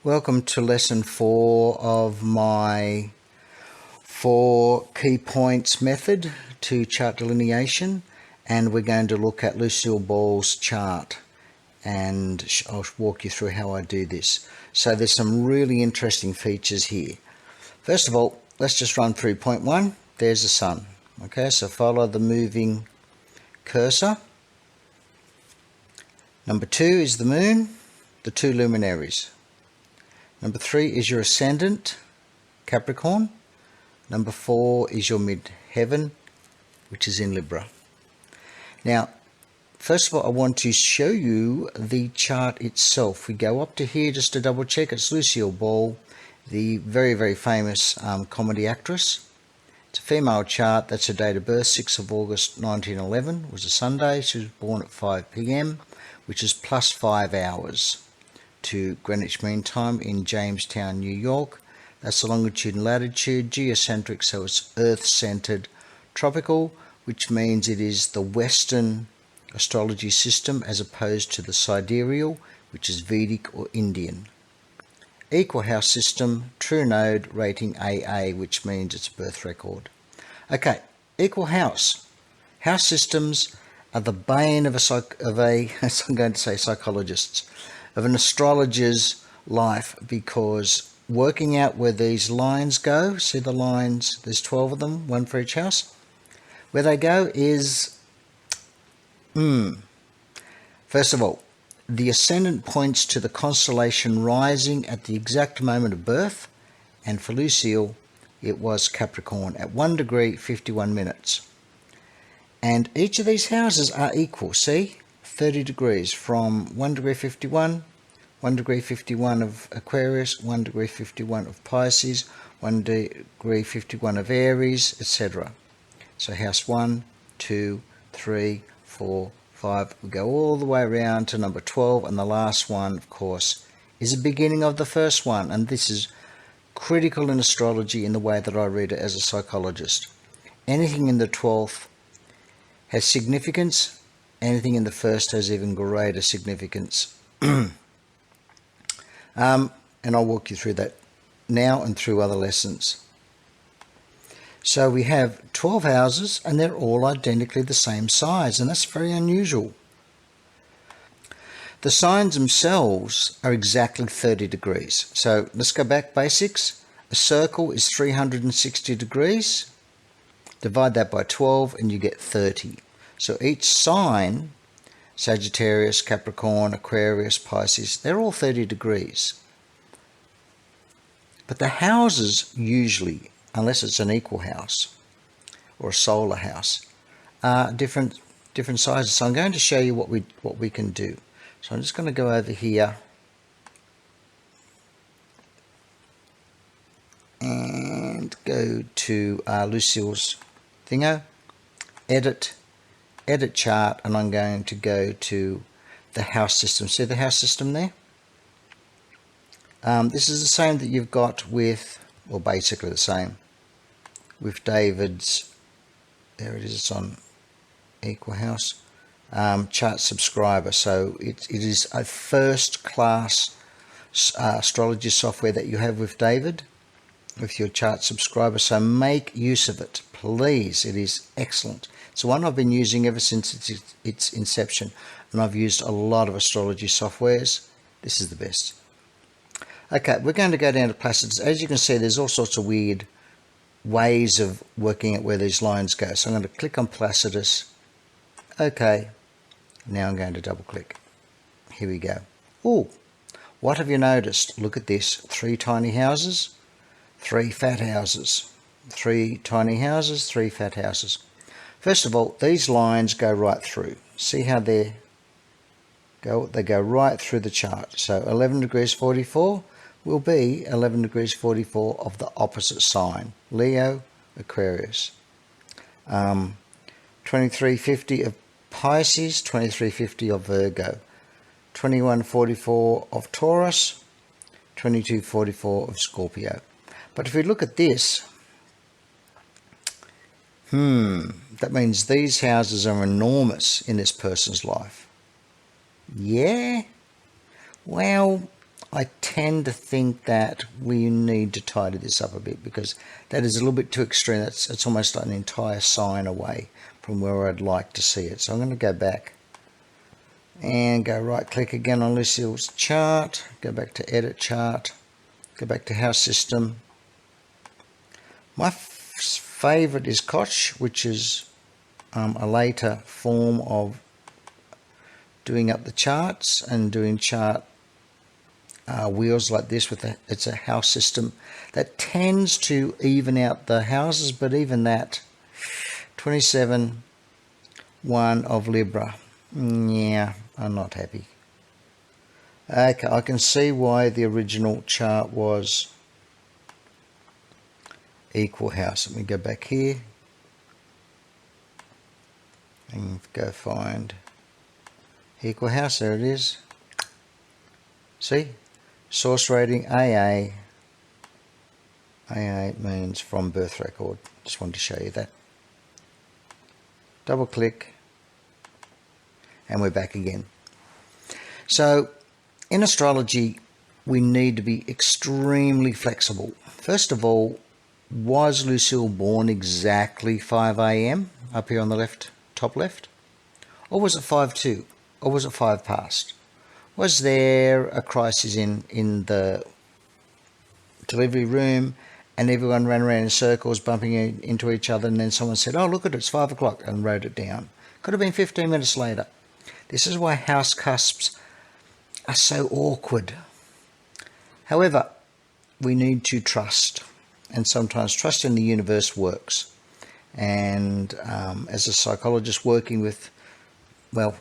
Welcome to lesson 4 of my 4 key points method to chart delineation, and we're going to look at Lucille Ball's chart, and I'll walk you through how I do this. So there's some really interesting features here. First of all, let's just run through point 1. There's the sun. Okay, so follow the moving cursor. Number 2 is the moon, the 2 luminaries. Number 3 is your ascendant, Capricorn. Number 4 is your midheaven, which is in Libra. Now, first of all, I want to show you the chart itself. We go up to here just to double check. It's Lucille Ball, the very, very famous comedy actress. It's a female chart. That's her date of birth, 6th of August 1911. It was a Sunday. She was born at 5 p.m, which is plus 5 hours to Greenwich Mean Time in Jamestown, New York. That's the longitude and latitude. Geocentric, so it's Earth-centered. Tropical, which means it is the Western astrology system as opposed to the sidereal, which is Vedic or Indian. Equal house system, true node, rating AA, which means it's birth record. Okay, equal house. House systems are the bane of I'm going to say psychologists, of an astrologer's life, because working out where these lines go, see the lines, there's 12 of them, one for each house, where they go is, first of all, the ascendant points to the constellation rising at the exact moment of birth, and for Lucille, it was Capricorn at 1 degree 51 minutes. And each of these houses are equal, see? 30 degrees from 1 degree 51, 1 degree 51 of Aquarius, 1 degree 51 of Pisces, 1 degree 51 of Aries, etc. So house 1, 2, 3, 4, 5, we go all the way around to number 12, and the last one, of course, is the beginning of the first one, and this is critical in astrology in the way that I read it as a psychologist. Anything in the 12th has significance. Anything in the first has even greater significance. And I'll walk you through that now and through other lessons. So we have 12 houses, and they're all identically the same size, and that's very unusual. The signs themselves are exactly 30 degrees. So let's go back, basics. A circle is 360 degrees. Divide that by 12 and you get 30. So each sign, Sagittarius, Capricorn, Aquarius, Pisces, they're all 30 degrees. But the houses usually, unless it's an equal house or a solar house, are different sizes. So I'm going to show you what we can do. So I'm just going to go over here and go to Lucille's thingo, edit chart, and I'm going to go to the house system. See the house system there? This is the same that you've got with, or basically the same, with David's, there it is, it's on equal house, chart subscriber. So it is a first class astrology software that you have with David, with your chart subscriber, so make use of it, please. It is excellent. It's the one I've been using ever since its inception, and I've used a lot of astrology softwares. This is the best. Okay, we're going to go down to Placidus. As you can see, there's all sorts of weird ways of working out where these lines go. So I'm going to click on Placidus. Okay, now I'm going to double click. Here we go. Oh, what have you noticed? Look at this, 3 tiny houses, 3 fat houses, 3 tiny houses, 3 fat houses. First of all, these lines go right through. See how they go right through the chart. So 11 degrees 44 will be 11 degrees 44 of the opposite sign, Leo, Aquarius. 2350 of Pisces, 2350 of Virgo, 2144 of Taurus, 2244 of Scorpio. But if we look at this, that means these houses are enormous in this person's life. Yeah? Well, I tend to think that we need to tidy this up a bit, because that is a little bit too extreme. It's almost like an entire sign away from where I'd like to see it. So I'm going to go back and go right click again on Lucille's chart, go back to edit chart, go back to house system. My favorite is Koch, which is a later form of doing up the charts and doing chart wheels like this. It's a house system that tends to even out the houses, but even that 27 1 of Libra, yeah, I'm not happy. Okay, I can see why the original chart was equal house. Let me go back here and go find equal house. There it is. See? Source rating AA. AA means from birth record. Just wanted to show you that. Double click and we're back again. So in astrology, we need to be extremely flexible. First of all, was Lucille born exactly 5 a.m. up here on the left, top left? Or was it 5:02? Or was it 5 past? Was there a crisis in the delivery room and everyone ran around in circles bumping into each other, and then someone said, oh, look at it, it's 5 o'clock, and wrote it down? Could have been 15 minutes later. This is why house cusps are so awkward. However, we need to trust, and sometimes trust in the universe works. And as a psychologist working with, well,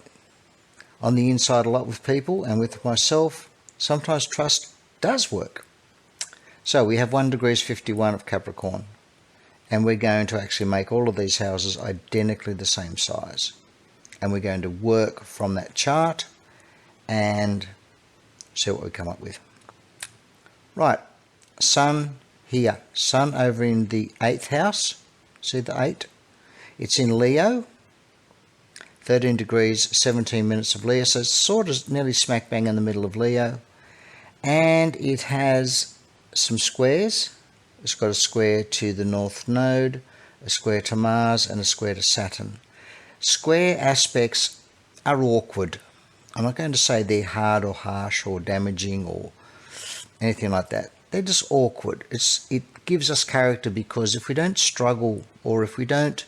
on the inside a lot with people and with myself, sometimes trust does work. So we have 1 degrees 51 of Capricorn, and we're going to actually make all of these houses identically the same size. And we're going to work from that chart and see what we come up with. Right, Sun here. Sun over in the 8th house. See the 8? It's in Leo. 13 degrees, 17 minutes of Leo. So it's sort of nearly smack bang in the middle of Leo. And it has some squares. It's got a square to the North Node, a square to Mars, and a square to Saturn. Square aspects are awkward. I'm not going to say they're hard or harsh or damaging or anything like that. They're just awkward. It gives us character, because if we don't struggle or if we don't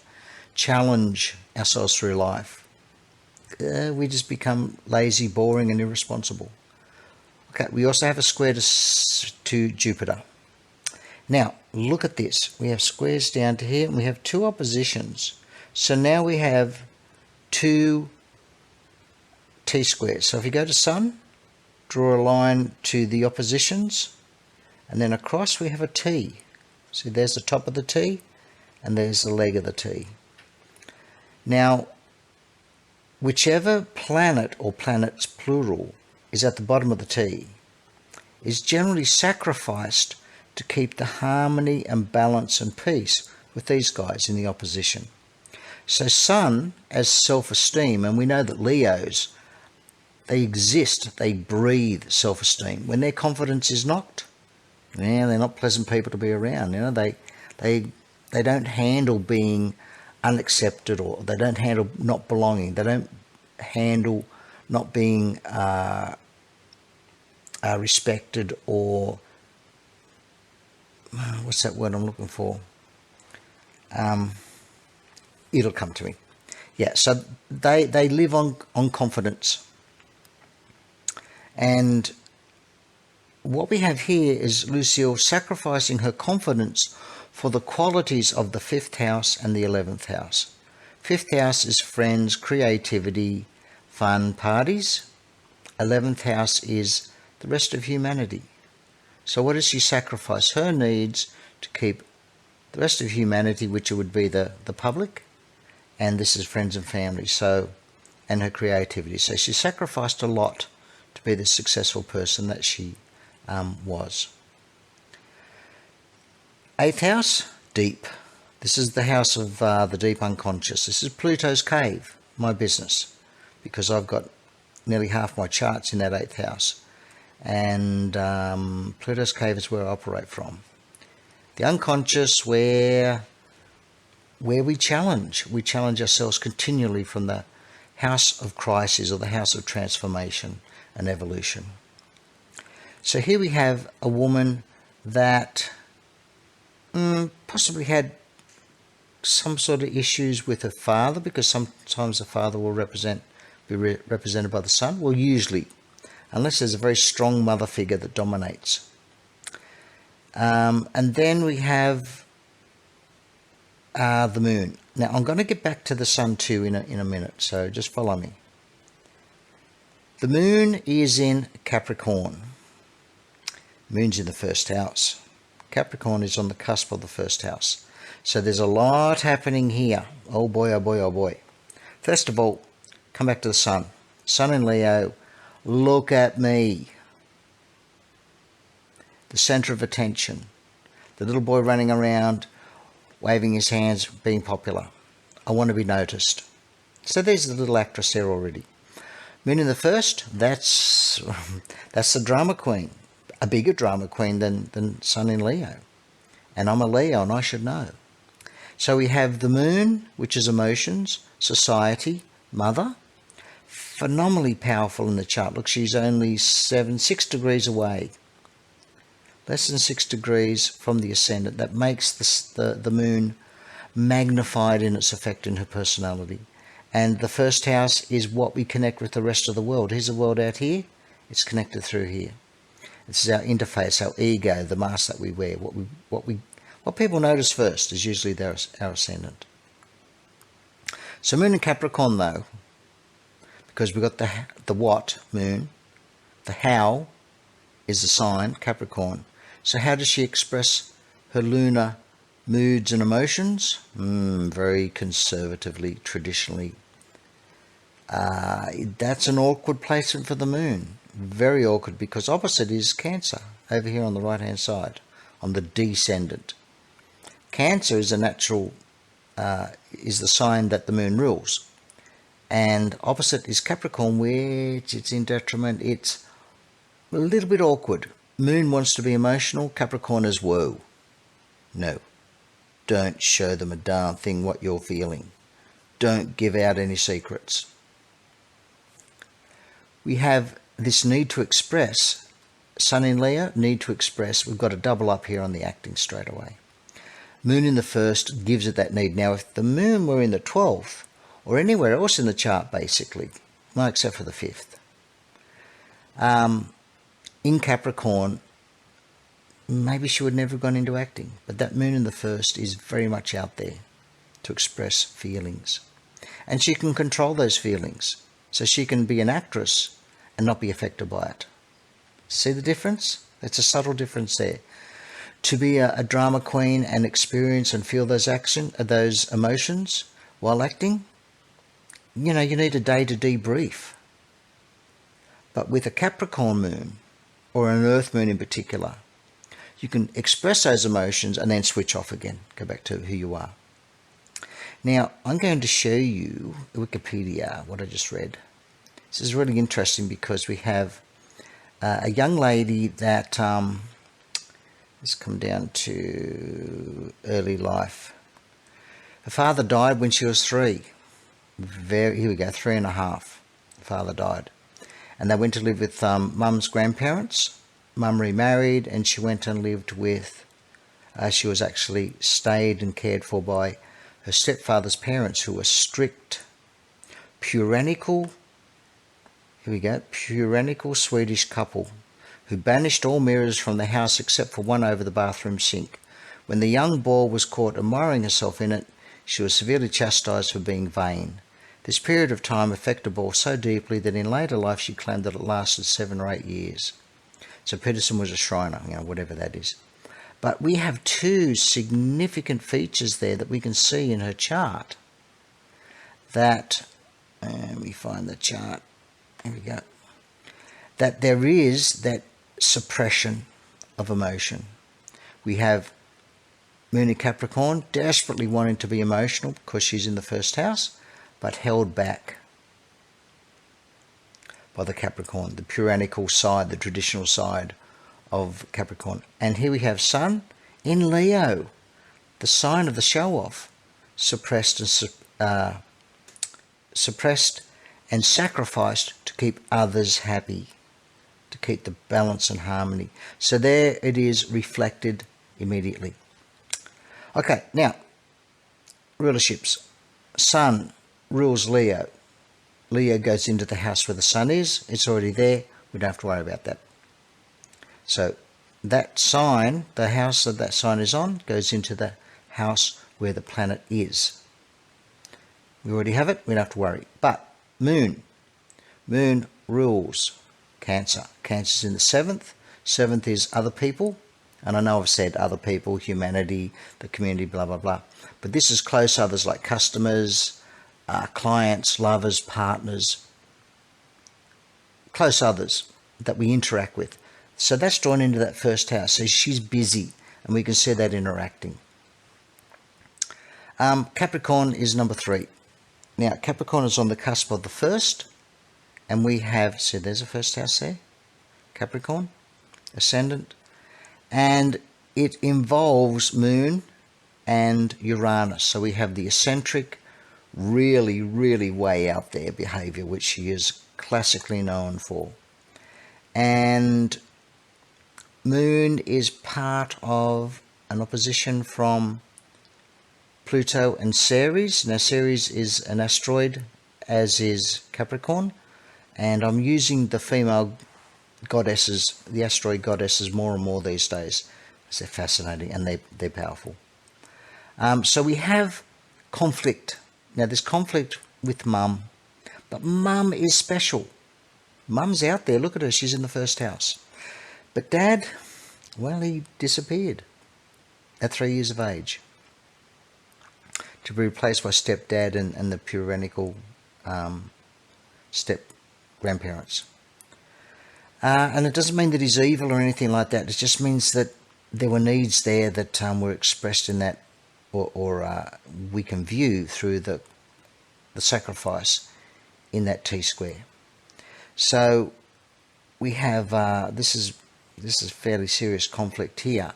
challenge ourselves through life, we just become lazy, boring, and irresponsible. Okay, we also have a square to Jupiter. Now, look at this. We have squares down to here, and we have 2 oppositions. So now we have 2 T-squares. So if you go to Sun, draw a line to the oppositions, and then across we have a T. See, there's the top of the T, and there's the leg of the T. Now, whichever planet, or planets plural, is at the bottom of the T is generally sacrificed to keep the harmony and balance and peace with these guys in the opposition. So Sun as self-esteem, and we know that Leos, they exist, they breathe self-esteem. When their confidence is knocked, yeah, they're not pleasant people to be around. You know, they don't handle being unaccepted, or they don't handle not belonging. They don't handle not being respected, or what's that word I'm looking for? It'll come to me. Yeah, so they live on confidence. And what we have here is Lucille sacrificing her confidence for the qualities of the 5th house and the 11th house. 5th house is friends, creativity, fun, parties. 11th house is the rest of humanity. So what does she sacrifice? Her needs to keep the rest of humanity, which would be the public, and this is friends and family, so, and her creativity. So she sacrificed a lot to be the successful person that she was. 8th house, deep. This is the house of the deep unconscious. This is Pluto's cave, my business, because I've got nearly half my charts in that 8th house. and Pluto's cave is where I operate from. The unconscious, where we challenge ourselves continually from the house of crisis or the house of transformation and evolution. So here we have a woman that possibly had some sort of issues with her father, because sometimes the father will be represented by the son. Well, usually, unless there's a very strong mother figure that dominates. And then we have the moon. Now, I'm going to get back to the sun too in a minute, so just follow me. The moon is in Capricorn. Moon's in the first house. Capricorn is on the cusp of the first house. So there's a lot happening here. Oh boy, oh boy, oh boy. First of all, come back to the sun. Sun in Leo. Look at me. The center of attention. The little boy running around, waving his hands, being popular. I want to be noticed. So there's the little actress there already. Moon in the first, that's the drama queen. A bigger drama queen than Sun in Leo. And I'm a Leo and I should know. So we have the moon, which is emotions, society, mother. Phenomenally powerful in the chart. Look, she's only 6 degrees away. Less than 6 degrees from the ascendant. That makes the moon magnified in its effect in her personality. And the first house is what we connect with the rest of the world. Here's the world out here. It's connected through here. This is our interface, our ego, the mask that we wear. What people notice first is usually our ascendant. So moon in Capricorn, though, because we've got the what, moon, the how is the sign, Capricorn. So how does she express her lunar moods and emotions? Very conservatively, traditionally. That's an awkward placement for the moon. Very awkward, because opposite is Cancer, over here on the right-hand side, on the descendant. Cancer is a natural, is the sign that the moon rules. And opposite is Capricorn, which it's in detriment. It's a little bit awkward. Moon wants to be emotional. Capricorn is whoa. No. Don't show them a darn thing what you're feeling. Don't give out any secrets. We have this need to express. Sun in Leo, need to express. We've got a double up here on the acting straight away. Moon in the first gives it that need. Now, if the moon were in the 12th, or anywhere else in the chart, basically, well, except for the 5th, in Capricorn, maybe she would never have gone into acting. But that moon in the first is very much out there to express feelings. And she can control those feelings. So she can be an actress and not be affected by it. See the difference? It's a subtle difference there. To be a drama queen and experience and feel those emotions while acting, you need a day to debrief. But with a Capricorn moon, or an Earth moon in particular, you can express those emotions and then switch off again, go back to who you are. Now, I'm going to show you Wikipedia, what I just read. This is really interesting because we have a young lady that, let's come down to early life. Her father died when she was 3. Here we go, 3.5. The father died. And they went to live with mum's grandparents. Mum remarried and she went and lived with, she was actually stayed and cared for by her stepfather's parents, who were strict, puritanical Swedish couple who banished all mirrors from the house except for one over the bathroom sink. When the young boy was caught admiring herself in it, she was severely chastised for being vain. This period of time affected Ball so deeply that in later life she claimed that it lasted 7 or 8 years. So Peterson was a Shriner, whatever that is. But we have 2 significant features there that we can see in her chart. That, let me find the chart. Here we go. That there is that suppression of emotion. We have Moon in Capricorn desperately wanting to be emotional because she's in the first house, but held back by the Capricorn, the puritanical side, the traditional side of Capricorn. And here we have Sun in Leo, the sign of the show-off, suppressed and sacrificed to keep others happy, to keep the balance and harmony. So there it is reflected immediately. Okay, now, rulerships. Sun rules Leo. Leo goes into the house where the sun is. It's already there. We don't have to worry about that. So that sign, the house that that sign is on, goes into the house where the planet is. We already have it. We don't have to worry. But Moon. Moon rules Cancer. Cancer's in the 7th. 7th is other people. And I know I've said other people, humanity, the community, blah, blah, blah. But this is close others like customers, clients, lovers, partners, close others that we interact with. So that's drawn into that first house. So she's busy, and we can see that interacting. Capricorn is number 3. Now, Capricorn is on the cusp of the first, and we have, see, there's a first house there, Capricorn, ascendant, and it involves Moon and Uranus. So we have the eccentric, really, really way out there behavior, which she is classically known for. And Moon is part of an opposition from Pluto and Ceres. Now, Ceres is an asteroid, as is Capricorn, and I'm using the female goddesses, the asteroid goddesses, more and more these days, because they're fascinating and they're powerful. So we have conflict. Now, there's conflict with Mum, but Mum is special. Mum's out there. Look at her. She's in the first house. But Dad, well, he disappeared at 3 years of age, to be replaced by stepdad and the puritanical step-grandparents. And it doesn't mean that he's evil or anything like that. It just means that there were needs there that were expressed in that, or we can view through the sacrifice in that T-square. So we have this is fairly serious conflict here,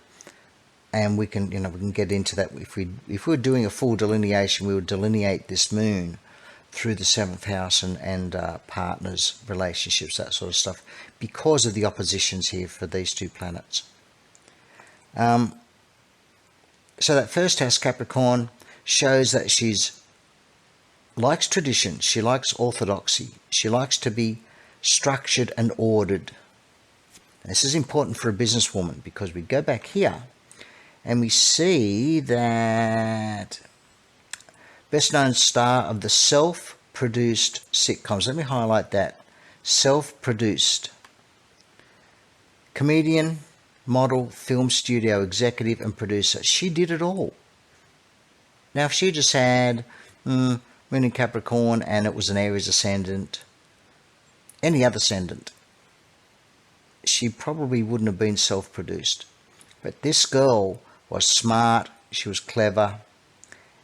and we can get into that. If we were doing a full delineation, we would delineate this Moon through the 7th house and partners, relationships, that sort of stuff, because of the oppositions here for these two planets. So that first house, Capricorn, shows that she's likes tradition, she likes orthodoxy, she likes to be structured and ordered. This is important for a businesswoman, because we go back here and we see that best known star of the self-produced sitcoms. Let me highlight that. Self-produced. Comedian, model, film studio executive and producer. She did it all. Now, if she just had Moon in Capricorn and it was an Aries ascendant, any other ascendant, she probably wouldn't have been self-produced. But this girl was smart, she was clever,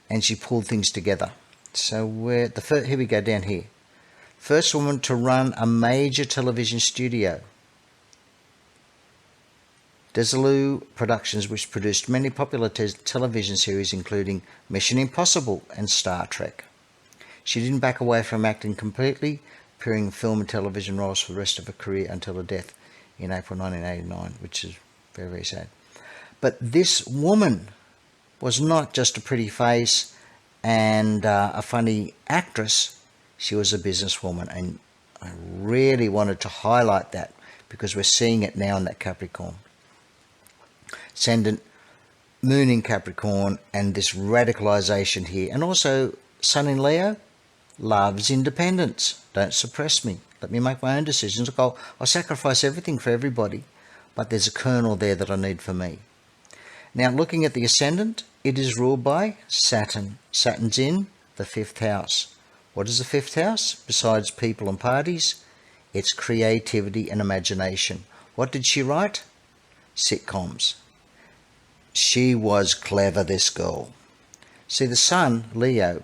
and she pulled things together. So here we go down here. First woman to run a major television studio. Desilu Productions, which produced many popular television series including Mission Impossible and Star Trek. She didn't back away from acting completely, appearing in film and television roles for the rest of her career until her death in April 1989, which is very, very sad. But this woman was not just a pretty face and a funny actress. She was a businesswoman, and I really wanted to highlight that because we're seeing it now in that Capricorn. Ascendant, Moon in Capricorn, and this radicalization here. And also Sun in Leo loves independence. Don't suppress me. Let me make my own decisions. Look, I'll sacrifice everything for everybody, but there's a kernel there that I need for me. Now, looking at the ascendant, it is ruled by Saturn. Saturn's in the 5th house. What is the 5th house? Besides people and parties, it's creativity and imagination. What did she write? Sitcoms. She was clever, this girl. See, the Sun, Leo,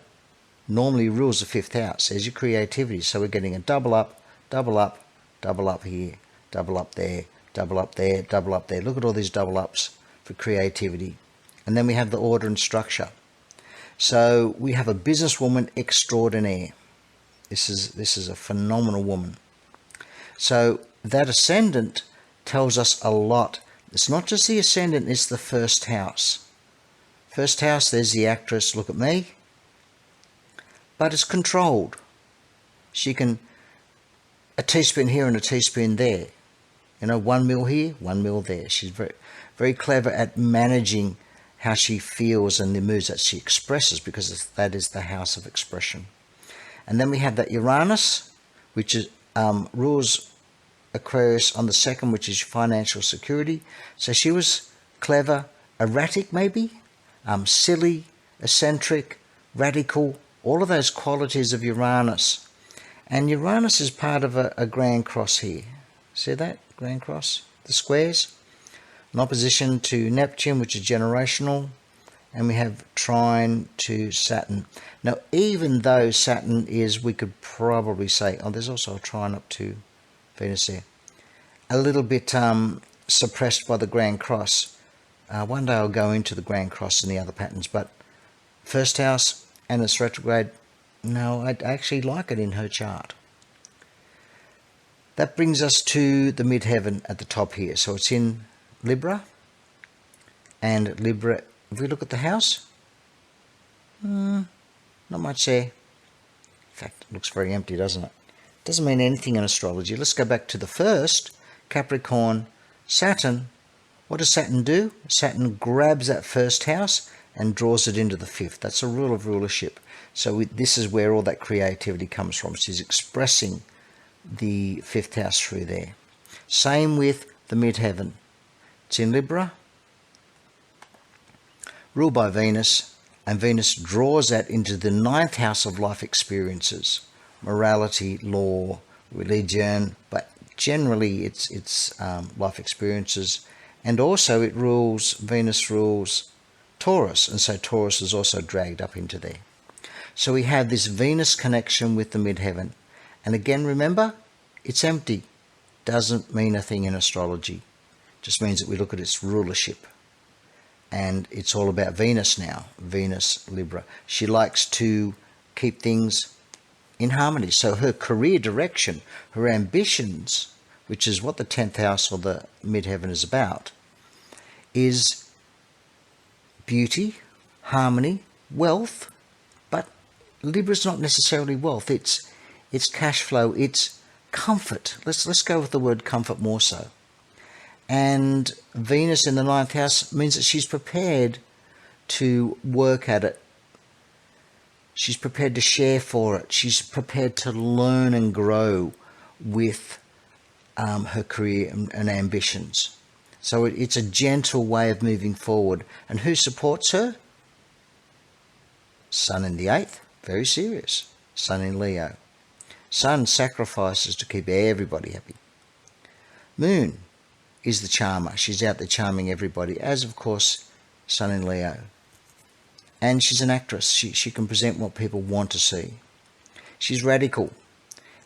normally rules the 5th house. There's your creativity. So we're getting a double up, double up here, double up there, double up there, double up there. Look at all these double ups for creativity. And then we have the order and structure. So we have a businesswoman extraordinaire. This is a phenomenal woman. So that ascendant tells us a lot. It's not just the ascendant, it's the first house. First house, there's the actress, look at me. But it's controlled. She can, a teaspoon here and a teaspoon there. You know, 1 mil here, 1 mil there. She's very, very clever at managing how she feels and the moods that she expresses, because that is the house of expression. And then we have that Uranus, which is, rules Aquarius on the second, which is financial security. So she was clever, erratic maybe, silly, eccentric, radical, all of those qualities of Uranus. And Uranus is part of a grand cross here. See that grand cross? The squares? In opposition to Neptune, which is generational. And we have trine to Saturn. Now, even though Saturn is, we could probably say, oh, there's also a trine up to Venus there, a little bit suppressed by the Grand Cross. One day I'll go into the Grand Cross and the other patterns, but first house and its retrograde, no, I actually like it in her chart. That brings us to the midheaven at the top here. So it's in Libra, and Libra, if we look at the house, not much there. In fact, it looks very empty, doesn't it? Doesn't mean anything in astrology. Let's go back to the first, Capricorn, Saturn. What does Saturn do? Saturn grabs that first house and draws it into the fifth. That's a rule of rulership. So this is where all that creativity comes from. She's expressing the fifth house through there. Same with the midheaven. It's in Libra, ruled by Venus, and Venus draws that into the ninth house of life experiences. Morality, law, religion, but generally it's life experiences. And also it rules, Venus rules Taurus, and so Taurus is also dragged up into there. So we have this Venus connection with the midheaven. And again, remember, it's empty. Doesn't mean a thing in astrology. Just means that we look at its rulership. And it's all about Venus now, Venus, Libra. She likes to keep things in harmony. So her career direction, her ambitions, which is what the 10th house or the midheaven is about, is beauty, harmony, wealth. But Libra's not necessarily wealth. It's cash flow. It's comfort. Let's go with the word comfort more so. And Venus in the ninth house means that she's prepared to work at it. She's prepared to share for it. She's prepared to learn and grow with her career and ambitions. So it's a gentle way of moving forward. And who supports her? Sun in the 8th, very serious. Sun in Leo. Sun sacrifices to keep everybody happy. Moon is the charmer. She's out there charming everybody, as of course Sun in Leo. And she's an actress. She can present what people want to see. She's radical.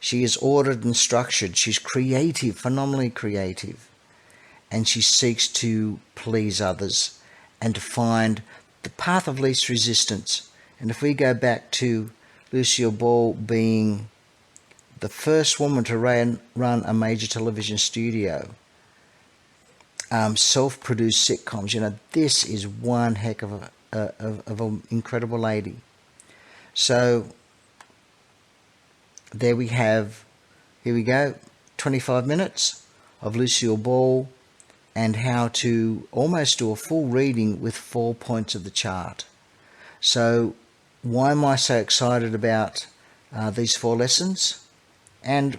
She is ordered and structured. She's creative, phenomenally creative. And she seeks to please others and to find the path of least resistance. And if we go back to Lucille Ball being the first woman to run a major television studio, self-produced sitcoms, you know, this is one heck of an incredible lady. So there we have, here we go, 25 minutes of Lucille Ball and how to almost do a full reading with 4 points of the chart. So why am I so excited about these 4 lessons? And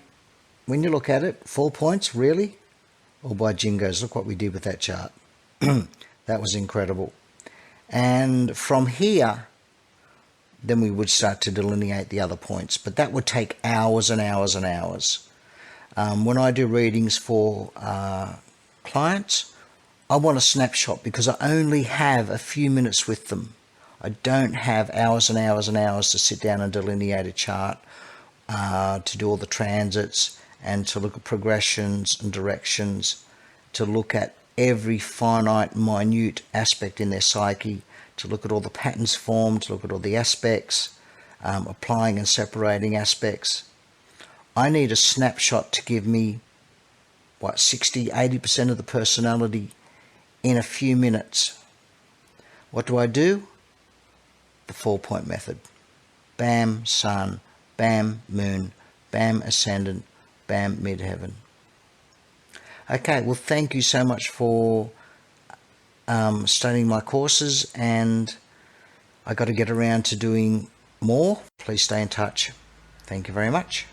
when you look at it, 4 points, really? Oh, by jingos, look what we did with that chart. That was incredible. And from here, then we would start to delineate the other points. But that would take hours and hours and hours. When I do readings for clients, I want a snapshot because I only have a few minutes with them. I don't have hours and hours and hours to sit down and delineate a chart, to do all the transits and to look at progressions and directions, to look at every finite, minute aspect in their psyche, to look at all the patterns formed, to look at all the aspects, applying and separating aspects. I need a snapshot to give me, 60-80% of the personality in a few minutes. What do? The 4-point method. Bam, sun, bam, moon, bam, ascendant, bam, midheaven. Okay, well, thank you so much for studying my courses, and I got to get around to doing more. Please stay in touch. Thank you very much.